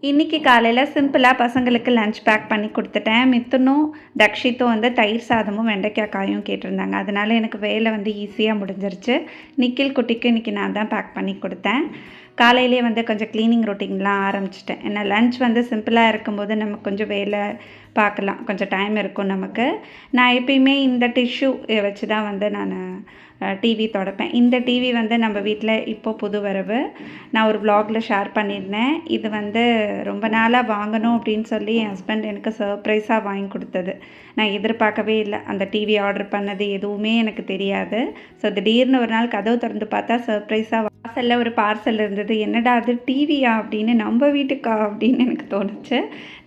இன்னைக்கு காலையில சிம்பிளா பசங்களுக்கு லஞ்ச் பேக் பண்ணி குடுத்துட்டேன். மித்துனும், தக்ஷித்தும் வந்து தயிர் சாதமும், வெண்டைக்காய் காயும் கேட்டிருந்தாங்க. அதனால எனக்கு வேலை வந்து ஈஸியா முடிஞ்சிருச்சு. நிக்கில் குட்டிக்கு இன்னைக்கு நான் தான் பேக் பண்ணி குடுத்தேன். காலையிலேயே வந்து கொஞ்சம் கிளீனிங் ரொட்டீன்லாம் ஆரம்பிச்சுட்டேன். ஏன்னா லஞ்ச் வந்து சிம்பிளா இருக்கும்போது நம்ம கொஞ்சம் வேலை பார்க்கலாம். கொஞ்சம் டைம் இருக்கும் நமக்கு. நான் எப்பயுமே இந்த டிஷ்யூ வச்சு தான் வந்து டிவி துடைப்பேன். இந்த டிவி வந்து நம்ம வீட்ல இப்போ புது வரவு. நான் ஒரு வ்ளாகில் ஷேர் பண்ணியிருந்தேன். இது வந்து ரொம்ப நாளாக வாங்கணும் அப்படின்னு சொல்லி என் ஹஸ்பண்ட் எனக்கு சர்ப்ரைஸாக வாங்கி கொடுத்தது. நான் எதிர்பார்க்கவே இல்லை. அந்த டிவி ஆர்டர் பண்ணது எதுவுமே எனக்கு தெரியாது. ஸோ திடீர்னு ஒரு நாள் கதவு திறந்து பார்த்தா சர்ப்ரைஸாக வாசலில் ஒரு பார்சல் இருந்தது. என்னடா அது டிவியா அப்படின்னு, நம்ம வீட்டுக்கா அப்படின்னு எனக்கு தோணுச்சு.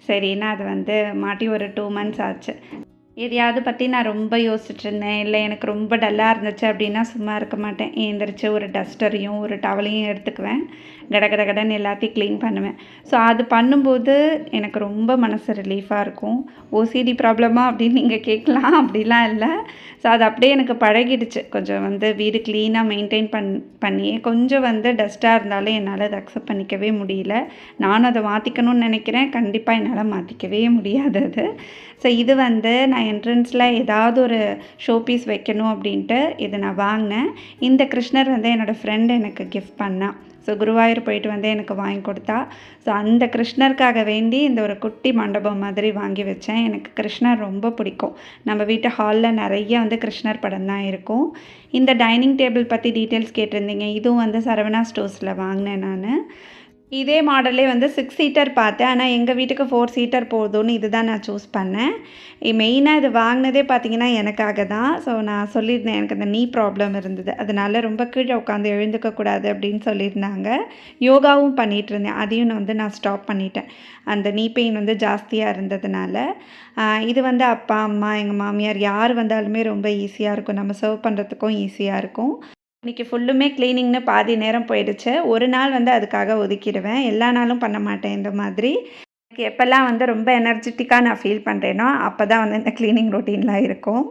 சரின்னு அது வந்து மாட்டி ஒரு 2 மந்த்ஸ் ஆச்சு. எதையாவது பற்றி நான் ரொம்ப யோசிச்சுட்ருந்தேன், இல்லை எனக்கு ரொம்ப டல்லாக இருந்துச்சு அப்படின்னா சும்மா இருக்க மாட்டேன். எழுந்திரிச்சு ஒரு டஸ்டரையும் ஒரு டவலையும் எடுத்துக்குவேன். கடகடன்னு எல்லாத்தையும் க்ளீன் பண்ணுவேன். ஸோ அது பண்ணும்போது எனக்கு ரொம்ப மனசு ரிலீஃபாக இருக்கும். ஓசிடி ப்ராப்ளமா அப்படின்னு நீங்கள் கேட்கலாம். அப்படிலாம் இல்லை. ஸோ அது அப்படியே எனக்கு பழகிடுச்சு. கொஞ்சம் வந்து வீடு க்ளீனாக மெயின்டைன் பண்ணியே கொஞ்சம் வந்து டஸ்ட்டாக இருந்தாலும் என்னால் அதை அக்செப்ட் பண்ணிக்கவே முடியல. நானும் அதை மாற்றிக்கணும்னு நினைக்கிறேன். கண்டிப்பாக என்னால் மாற்றிக்கவே முடியாது அது. ஸோ இது வந்து நான் என்ட்ரன்ஸில் ஏதாவது ஒரு ஷோ பீஸ் வைக்கணும் அப்படின்ட்டு இதை நான் வாங்கினேன். இந்த கிருஷ்ணர் வந்து என்னோடய ஃப்ரெண்ட் எனக்கு கிஃப்ட் பண்ணாள். ஸோ குருவாயூர் போயிட்டு வந்து எனக்கு வாங்கி கொடுத்தா. ஸோ அந்த கிருஷ்ணருக்காக வேண்டி இந்த ஒரு குட்டி மண்டபம் மாதிரி வாங்கி வச்சேன். எனக்கு கிருஷ்ணர் ரொம்ப பிடிக்கும். நம்ம வீட்டு ஹாலில் நிறைய வந்து கிருஷ்ணர் படம் தான் இருக்கும். இந்த டைனிங் டேபிள் பற்றி டீட்டெயில்ஸ் கேட்டிருந்தீங்க. இதுவும் வந்து சரவணா ஸ்டோர்ஸில் வாங்கினேன் நான். இதே மாடலே வந்து 6 சீட்டர் பார்த்தேன். ஆனால் எங்கள் வீட்டுக்கு 4 சீட்டர் போதும்னு இது தான் நான் சூஸ் பண்ணேன். மெயினாக இது வாங்கினதே பார்த்தீங்கன்னா எனக்காக தான். ஸோ நான் சொல்லியிருந்தேன் எனக்கு அந்த நீ ப்ராப்ளம் இருந்தது. அதனால ரொம்ப கீழே உட்காந்து எழுந்துக்கக்கூடாது அப்படின்னு சொல்லியிருந்தாங்க. யோகாவும் பண்ணிகிட்டு இருந்தேன். அதையும் நான் ஸ்டாப் பண்ணிட்டேன். அந்த நீ பெயின் வந்து ஜாஸ்தியாக இருந்ததுனால. இது வந்து அப்பா, அம்மா, எங்கள் மாமியார் யார் வந்தாலுமே ரொம்ப ஈஸியாக இருக்கும். நம்ம சர்வ் பண்ணுறதுக்கும் ஈஸியாக இருக்கும். இன்றைக்கி ஃபுல்லுமே க்ளீனிங்னு பாதி நேரம் போயிடுச்சு. ஒரு நாள் வந்து அதுக்காக ஒதுக்கிடுவேன். எல்லா நாளும் பண்ண மாட்டேன் இந்த மாதிரி. எனக்கு எப்போல்லாம் வந்து ரொம்ப எனர்ஜெட்டிக்காக நான் ஃபீல் பண்ணுறேனோ அப்போ தான் வந்து இந்த க்ளீனிங் ரொட்டீன்லாம் இருக்கும்.